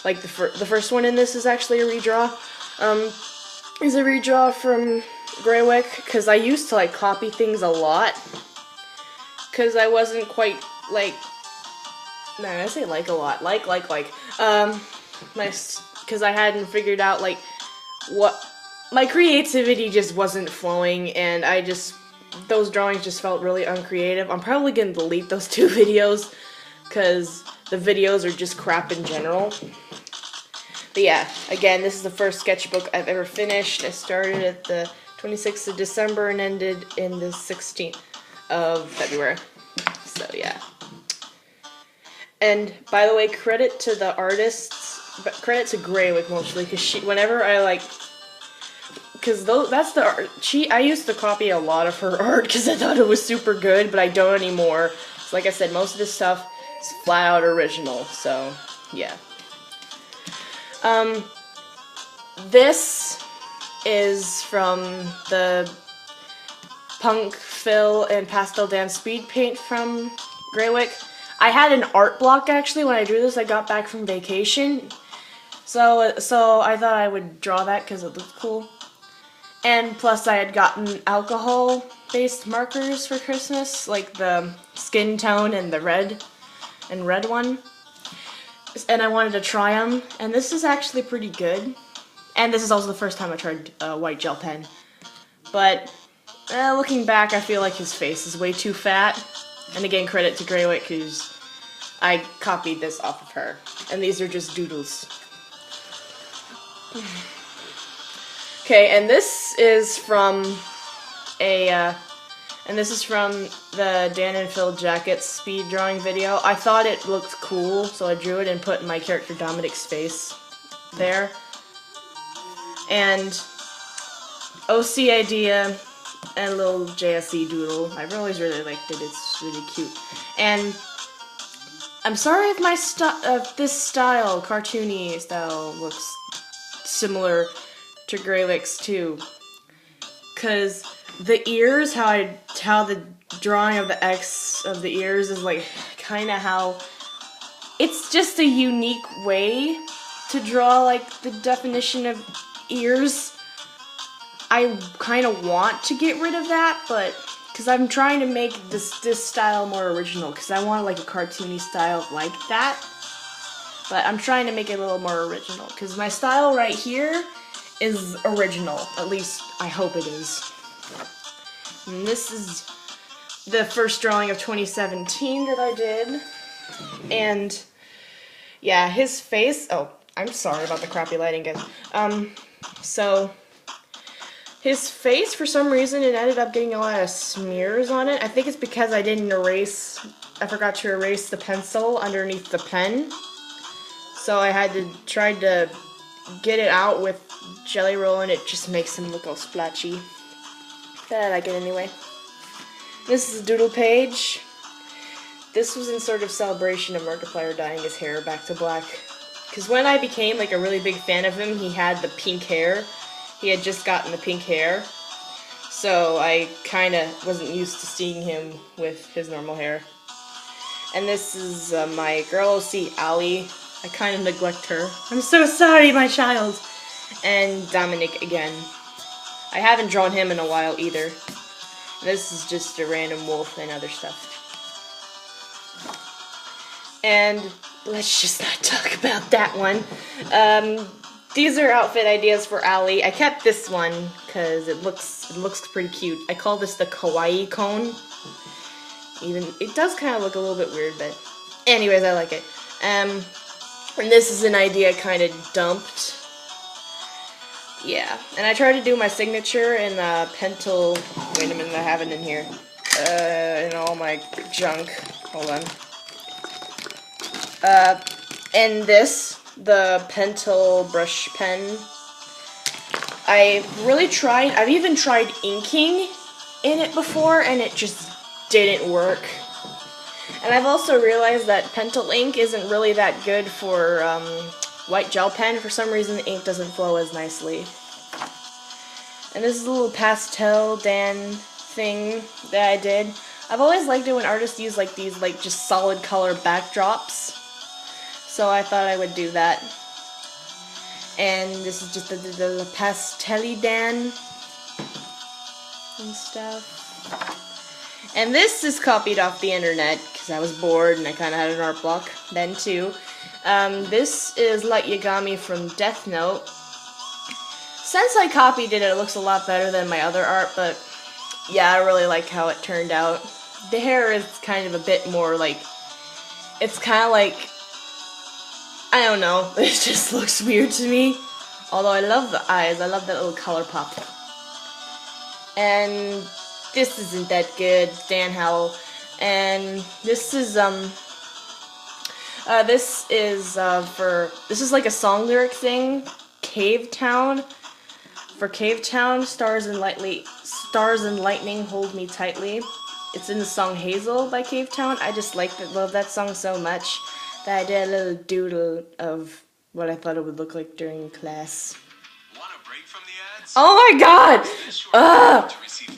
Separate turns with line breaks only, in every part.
Like the first one in this is actually a redraw. Is a redraw from Greywick, because I used to like copy things a lot. Because I wasn't quite like, no, I say like a lot, because I hadn't figured out like what my creativity just wasn't flowing, and those drawings just felt really uncreative. I'm probably gonna delete those 2 videos because the videos are just crap in general. But yeah, again, this is the first sketchbook I've ever finished. I started at the 26th of December and ended in the 16th of February. So yeah. And by the way, credit to the artists, but credit to Greywick mostly, because whenever I like, because that's the art. I used to copy a lot of her art because I thought it was super good, but I don't anymore. So like I said, most of this stuff is flat out original. So yeah. This is from the Punk Fill and Pastel Dan speed paint from Greywick. I had an art block actually when I drew this. I got back from vacation, so I thought I would draw that because it looked cool. And plus I had gotten alcohol-based markers for Christmas, like the skin tone and the red one. And I wanted to try them, and this is actually pretty good. And this is also the first time I tried a white gel pen. But looking back, I feel like his face is way too fat. And again, credit to Greywick, because I copied this off of her. And these are just doodles. Okay, and this is from the Dan and Phil Jacket speed drawing video. I thought it looked cool, so I drew it and put my character Dominic's face there. And OC idea and a little JSE doodle. I've always really liked it. It's really cute. And I'm sorry if this style, cartoony style, looks similar to Greywick's too. Cause the ears, how the drawing of the X of the ears is like kind of how it's just a unique way to draw like the definition of ears. I kind of want to get rid of that, but because I'm trying to make this style more original, because I want like a cartoony style like that. But I'm trying to make it a little more original, because my style right here is original. At least I hope it is. And this is the first drawing of 2017 that I did. And yeah, his face, oh, I'm sorry about the crappy lighting, guys. So his face, for some reason, it ended up getting a lot of smears on it. I think it's because I forgot to erase the pencil underneath the pen. So I had to try to get it out with Jelly Roll, and it just makes him look all splotchy. But I like it anyway. This is a Doodle Page. This was in sort of celebration of Markiplier dyeing his hair back to black. Because when I became like a really big fan of him, he had the pink hair. He had just gotten the pink hair. So I kind of wasn't used to seeing him with his normal hair. And this is my girl OC, Allie. I kind of neglect her. I'm so sorry, my child. And Dominic again. I haven't drawn him in a while either. This is just a random wolf and other stuff. And let's just not talk about that one. These are outfit ideas for Allie. I kept this one because it looks pretty cute. I call this the kawaii cone. Even it does kind of look a little bit weird, but anyways, I like it. And this is an idea kind of dumped. Yeah, and I tried to do my signature in Pentel. Wait a minute, I have it in here. In all my junk. Hold on. And this, the Pentel brush pen. I've even tried inking in it before, and it just didn't work. And I've also realized that Pentel ink isn't really that good for white gel pen. For some reason, the ink doesn't flow as nicely. And this is a little Pastel Dan thing that I did. I've always liked it when artists use like these just solid color backdrops. So I thought I would do that. And this is just the Pastel Dan and stuff. And this is copied off the internet because I was bored and I kind of had an art block then too. This is Light Yagami from Death Note. Since I copied it, it looks a lot better than my other art, but yeah, I really like how it turned out. The hair is kind of a bit more like, it's kind of like, I don't know, it just looks weird to me. Although I love the eyes, I love that little color pop. And this isn't that good, Dan Howell. And this is this is like a song lyric thing. Cave Town. For Cave Town, stars and lightning hold me tightly. It's in the song Hazel by Cave Town. I just love that song so much that I did a little doodle of what I thought it would look like during class.
Want a break from the ads?
Oh my god!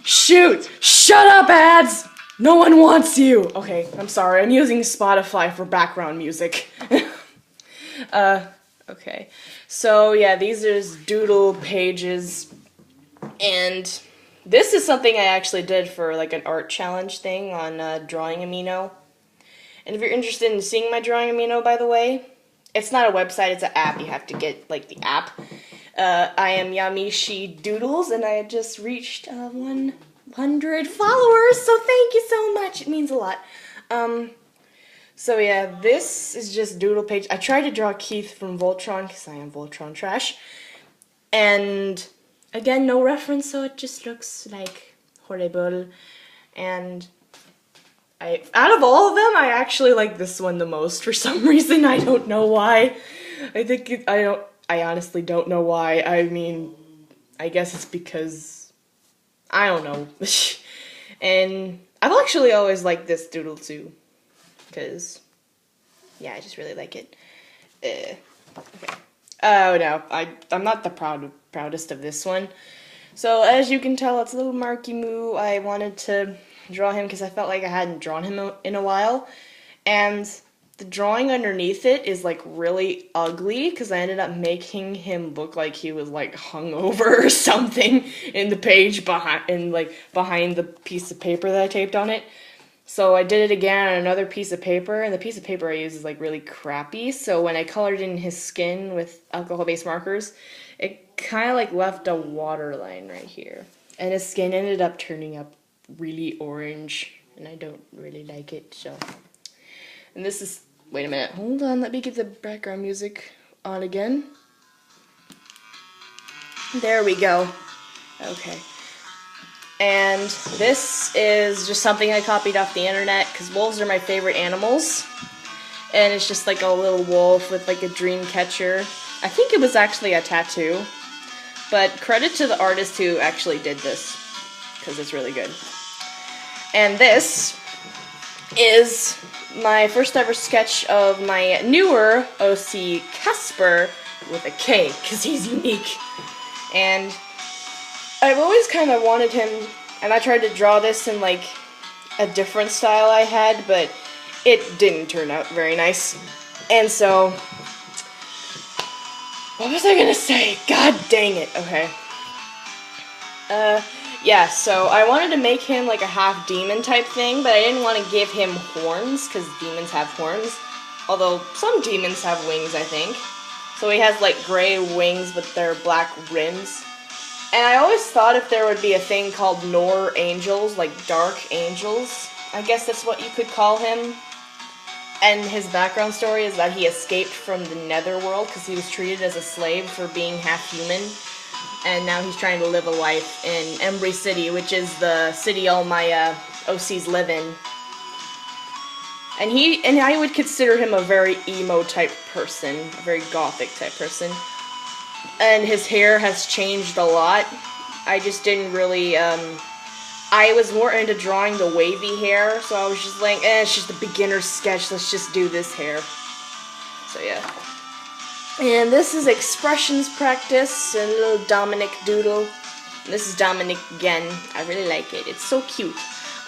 Shoot! Shut up, ads! No one wants you! Okay, I'm sorry. I'm using Spotify for background music. Okay. So, yeah, these are Doodle Pages. And this is something I actually did for, like, an art challenge thing on Drawing Amino. And if you're interested in seeing my Drawing Amino, by the way, it's not a website, it's an app. You have to get, like, the app. I am Yamishi Doodles, and I just reached 100 followers, so thank you so much. It means a lot. So yeah, this is just Doodle Page. I tried to draw Keith from Voltron, because I am Voltron trash. And, again, no reference, so it just looks like horrible. And out of all of them, I actually like this one the most for some reason. I don't know why. I honestly don't know why. I mean, I guess it's because, I don't know. And I've actually always liked this doodle too. Because, yeah, I just really like it. Okay. Oh no, I'm not the proudest of this one. So as you can tell, it's a little Marky Moo. I wanted to draw him because I felt like I hadn't drawn him in a while. And the drawing underneath it is like really ugly because I ended up making him look like he was like hungover or something in the page behind the piece of paper that I taped on it. So I did it again on another piece of paper, and the piece of paper I used is like really crappy, so when I colored in his skin with alcohol-based markers, it kind of like left a waterline right here. And his skin ended up turning up really orange, and I don't really like it, so. And this is, wait a minute, hold on, let me get the background music on again. There we go. Okay. And this is just something I copied off the internet because wolves are my favorite animals. And it's just like a little wolf with like a dream catcher. I think it was actually a tattoo. But credit to the artist who actually did this because it's really good. And this is my first ever sketch of my newer OC Casper with a K because he's unique. And I've always kind of wanted him, and I tried to draw this in like a different style I had, but it didn't turn out very nice. And so, what was I gonna say? God dang it. Okay. Yeah, so I wanted to make him like a half demon type thing, but I didn't want to give him horns, because demons have horns. Although, some demons have wings, I think. So he has like gray wings with their black rims. And I always thought if there would be a thing called Nor angels, like dark angels, I guess that's what you could call him. And his background story is that he escaped from the netherworld because he was treated as a slave for being half human. And now he's trying to live a life in Embry City, which is the city all my OCs live in. And I would consider him a very emo type person, a very gothic type person. And his hair has changed a lot. I just didn't really, I was more into drawing the wavy hair, so I was just like, it's just a beginner sketch, let's just do this hair. So yeah. And this is expressions practice, and a little Dominic doodle. And this is Dominic again. I really like it. It's so cute.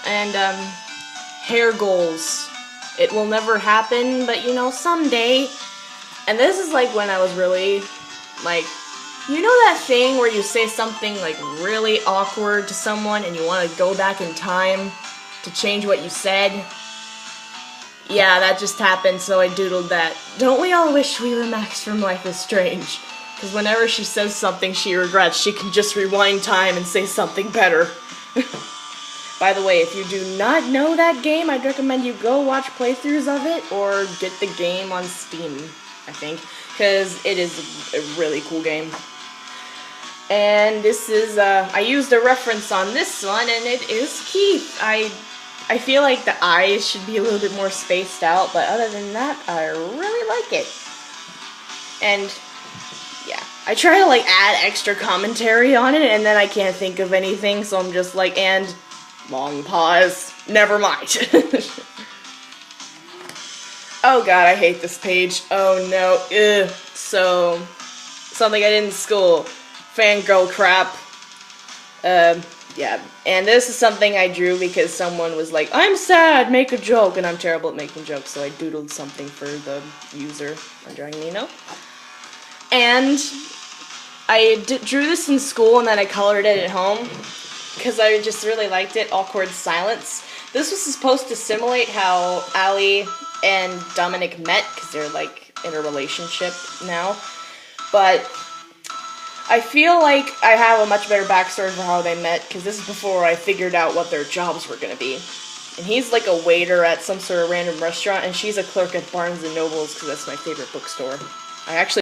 And, hair goals. It will never happen, but you know, someday. And this is like when I was really Like, you know that thing where you say something like really awkward to someone and you want to go back in time to change what you said? Yeah, that just happened, so I doodled that. Don't we all wish we were Max from Life is Strange? Because whenever she says something she regrets, she can just rewind time and say something better. By the way, if you do not know that game, I'd recommend you go watch playthroughs of it or get the game on Steam, I think, because it is a really cool game. And this is, I used a reference on this one, and it is Keith. I feel like the eyes should be a little bit more spaced out, but other than that, I really like it. And yeah, I try to like add extra commentary on it, and then I can't think of anything, so I'm just like, and long pause, never mind. Oh god, I hate this page. Oh no, ugh. So, something I did in school. Fangirl crap. Yeah, and this is something I drew because someone was like, I'm sad, make a joke, and I'm terrible at making jokes, so I doodled something for the user on Drawing Nino. And I drew this in school and then I colored it at home because I just really liked it, Awkward Silence. This was supposed to simulate how Allie and Dominic met because they're like in a relationship now, but I feel like I have a much better backstory for how they met, because this is before I figured out what their jobs were going to be. And he's like a waiter at some sort of random restaurant, and she's a clerk at Barnes & Noble's, because that's my favorite bookstore. I actually